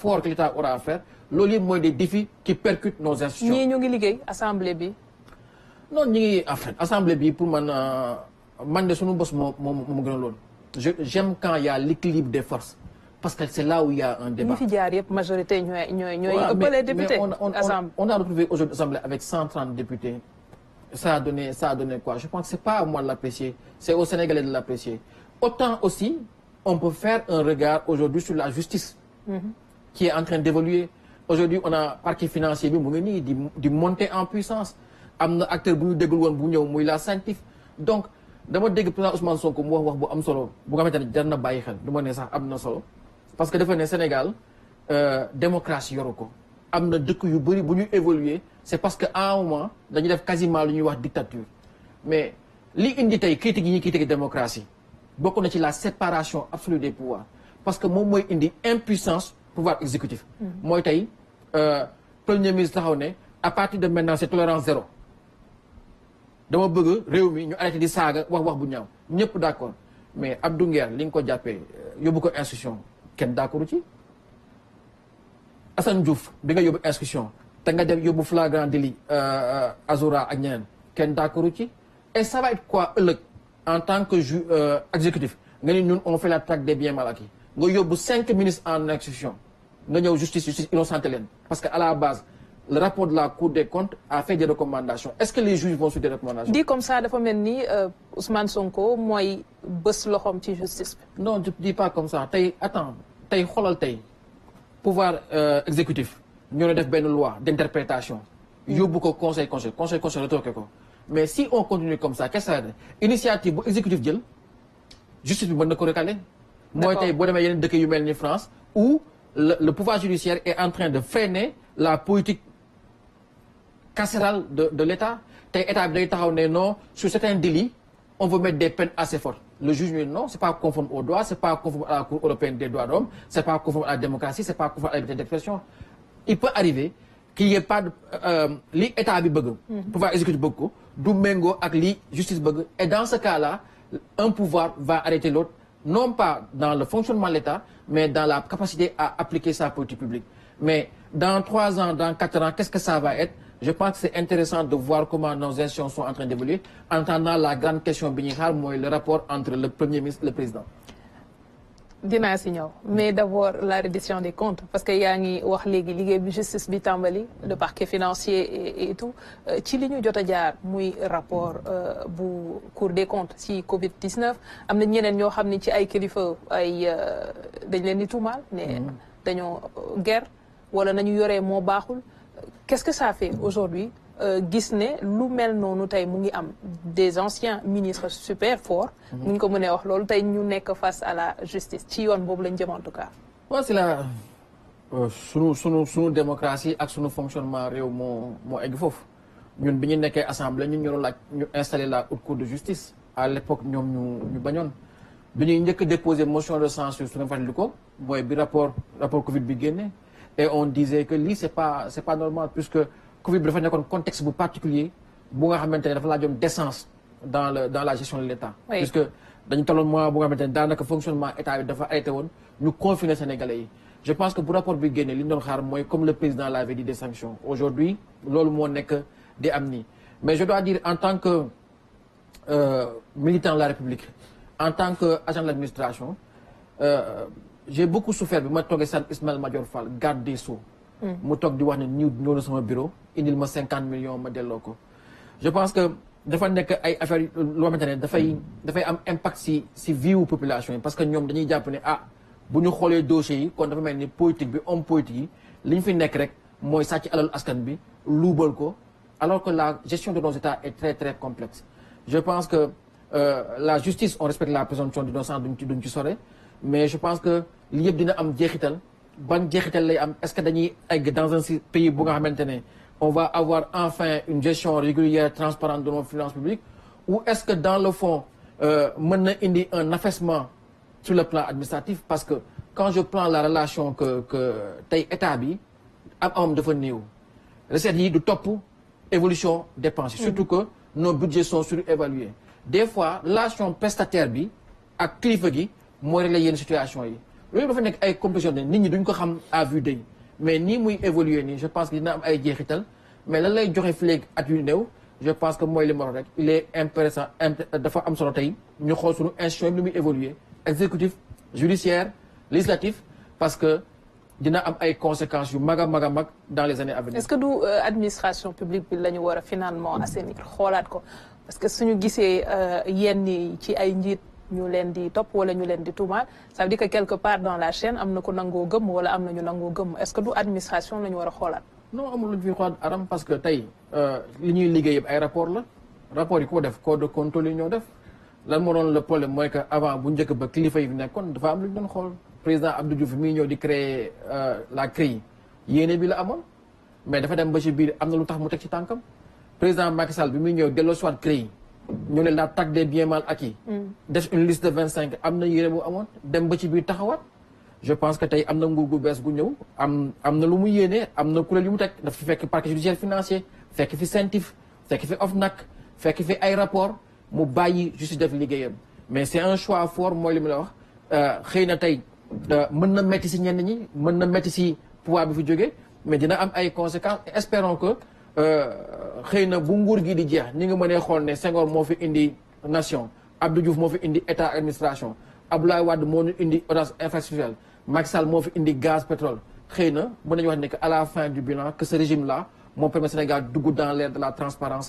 fort que l'État aura à faire loolu yëpp mooy des défis qui percutent nos institutions. ñii ñu ngi liggéey assemblée bi. non ñi ngi en fait assemblée bi pour man man de sunu bos moo gën a loolu. j'aime quand il y a l'équilibre des forces parce que c'est là où il y a un débat. ñi fi jaar yëpp majorité ñooy ëppale député assemblée. On a retrouvé aujourd'hui l'assemblée avec 130 députés. Ça a donné quoi? Je pense que c'est pas à moi de l'apprécier, c'est aux Sénégalais de l'apprécier. Autant aussi, on peut faire un regard aujourd'hui sur la justice qui est en train d'évoluer. Aujourd'hui, on a parquet financier bi mu ngi nii di monter en puissance. Am na acteur bu ñu déggul woon bu ñëw muy la CENTIF. Donc dama dégg président Ousmane Sonko mu wax bu am solo bu nga xamante ne jar na bàyyi xel du ma ne sax am na solo parce que dafa ne Sénégal démocratie yoru ko. am na dëkk yu bëri bu ñu évoluer c'est parce que à un moment dañuy def quasiment lu ñuy wax dictature mais li indi tey critique yi ñuy critiquer démocratie bokk na ci la séparation absolue des pouvoirs parce que moom mooy indi impuissance pouvoir exécutif mooy tey premier ministre taxaw ne à partir de maintenant c'est tolérance zéro dama bëgg réew mi ñu arrêté di saaga wax bu ñaaw ñëpp d'accord mais Abdou Nguer li nga ko jàppee yóbbu ko institution kenn d'accord ci Assane Diouf bi nga yóbbu inscription te nga dem yóbbu flagrant délit Azoura ak ñeneen kenn d'accord ci et ça va être quoi ëllëg en tant que exécutif nga ni ñun on fait la traque des biens mal acquis nga yóbbu 5 ministres en instruction nga ñëw justice innocenté leen parce que à la base le rapport de la Cour des comptes a fait des recommandations est-ce que les juges vont suivre des recommandations. dit comme ça dafa mel ni Ousmane Sonko mooy bës loxoom ci justice bi. non je dis pas comme ça tey attends tey xoolal tey. pouvoir exécutif ñoo ne def benn loi d'interprétation yóbbu ko conseil retoqué ko mais si on continue comme ça qu'est-ce que ça veut dire initiative bu exécutif jël justice bi mën na ko recaler mooy tey boo demee yeneen dëkk yu mel ni France où le pouvoir judiciaire est en train de freiner la politique carcérale de l'État tey état bi day taxaw ne non sur certains délits on veut mettre des peines assez fortes le juge dit non c'est pas conforme aux droits c'est pas conforme à la Cour européenne des droits de l'homme c'est pas conforme à la démocratie c'est pas conforme à la liberté d'expression il peut arriver qu'il y ait pas de li état bi bëgg pouvoir exécutif bëgg ko du méngoo ak li justice bëgg et dans ce cas-là un pouvoir va arrêter l'autre non pas dans le fonctionnement de l'État mais dans la capacité à appliquer sa politique publique mais dans 3 ans dans 4 ans qu'est-ce que ça va être. Je pense que c'est intéressant de voir comment nos institutions sont en train d'évoluer en attendant la grande question bi ñuy xaar mooy le rapport entre le premier ministre et le président. dinaa si ñëw mais d'abord la reddition des comptes parce que yaa ngi wax léegi liggéey bi justice bi tàmbali le parquet financier et tout ci li ñu jot a jaar muy rapport bu Cour des comptes ci Covid-19 am na ñeneen ñoo xam ne ci ay kilifa ay dañ leen di tuumaal ne dañoo guerre wala nañu yoree moo baaxul. Qu'est-ce que ça fait aujourd'hui gis ne lu mel noonu tey mu ngi am des anciens ministres super forts. mu ñu ko mënee wax loolu tey ñu nekk face à la justice ci yoon boobu lañ jëm en tout cas. waaw c'est la sunu démocratie ak sunu fonctionnement réew moo egg foofu ñun bi ñu nekkee assemblée ñun ñoo laaj ñu installer la haute cour de justice à l'époque ñoom ñu bañoon bi ñuy njëkk a déposer motion de censure su nga fàttali ko mooy bi rapport Covid bi génne. Et on disait que lii c'est pas normal puisque Covid bi dafa nekkoon contexte bu particulier bu nga xamante ne dafa laajoon décence dans la gestion de l'État. Oui. Puisque dañu tolloon mois bu nga xamante ne daanaka fonctionnement État bi dafa arrêté woon ñu confiner Sénégalais yi. Je pense que bu rapport bi génnee li ñu doon xaar mooy comme le président l'avait dit des sanctions aujourd'hui loolu moo nekk di am nii mais je dois dire en tant que militant de la République en tant que agent de l'administration. J'ai beaucoup souffert bi ma toogee sant Ismaël Madior Fall garde des Sceaux mu toog di wax ne ñëw na sama bureau indil ma 50 millions ma delloo ko je pense que dafa nekk ay affaires loo xamante ne dafay am impact si vie wu population yi parce que ñoom dañuy jàpp ne bu ñu xoolee dossiers yi kon dafa mel ni politique bi homme politique yi li ñu fi nekk rek mooy sàcc alal askan bi luubal ko alors que la gestion de nos États est très très complexe je pense que la justice on respecte la présomption d'innocence duñ ci sore mais je pense que li yëpp dina am jeexital ban jeexital lay am est-ce que dañuy egg dans un pays bu nga xamante ne on va avoir enfin une gestion régulière transparente de nos finances publiques ou est-ce que dans le fond mën na indi un affaissement sur le plan administratif parce que quand je prends la relation que tey état bi am dafa néew recettes yi du topp évolution dépenses yi surtout que nos budgets sont surévalués des fois relation prestataire bi ak kilifa gi mooy régler yenn situation yi loolu dafa nekk ay compétition nit ñi duñ ko xam à vue d'œil mais nii muy évoluer nii je pense que dina am ay jeexital mais lan lay joxe fileeg at yu néew je pense que mooy li ma wax rek il est intéressant dafa am solo tey ñu xool suñu institution yi ni muy évoluer exécutif judiciaire législatif parce que dina am ay conséquences yu mag a mag dans les années à venir. Est-ce que du administration publique bi la ñu war a finalement assainir xoolaat ko parce que suñu gisee yenn ci ay njiit ñu leen di topp wala ñu leen di tuumaal ça veut dire que quelque part dans la chaîne am na ko nangoo gëm wala am na ñu nangoo gëm est-ce que du administration la ñu war a xoolaat. non amul lu ñu fi xoolaat aram parce que tey li ñuy liggéey yëpp ay rapport la rapport yi ko def code de contrôle yi ñoo def lan moo doon le problème mooy que avant bu njëkk ba kilifa yi fi nekkoon dafa am lu ñu doon xool président Abdou Diouf mii ñëw di créer la CREI yéene bi la amoon mais dafa dem ba ci biir am na lu tax mu teg ci tànkam président Macky Sall bi muy ñëw delloo soit CREI ñu ne la taxe des biens mal acquis def une liste de 25 am na yéene bu amoon dem ba ci biir taxawaat je pense que tey am na nguur gu bees gu ñëw am na lu mu yéene am na kuréel yu mu teg dafa fi fekk parquet judiciaire financier fekk fi CENTIF fekk fi OFNAC fekk fi ay rapport mu bàyyi justice def liggéeyam mais c'est un choix fort mooy li mu la wax xëy na tey mën na metti si ñenn ñi mën na metti si pouvoir bi fi jógee mais dina am ay conséquences espérons que xëy na bu nguur gi di jeex ni nga mënee xool ne Senghor moo fi indi nation Abdou Diouf moo fi indi état administration Abdoulaye Wade moo ñu indi audace infrastructurelle Macky Sall moo fi indi gaz pétrole xëy na mën nañu wax ne que à la fin du bilan que ce régime là moo permet Sénégal dugg dans l'ère de la transparence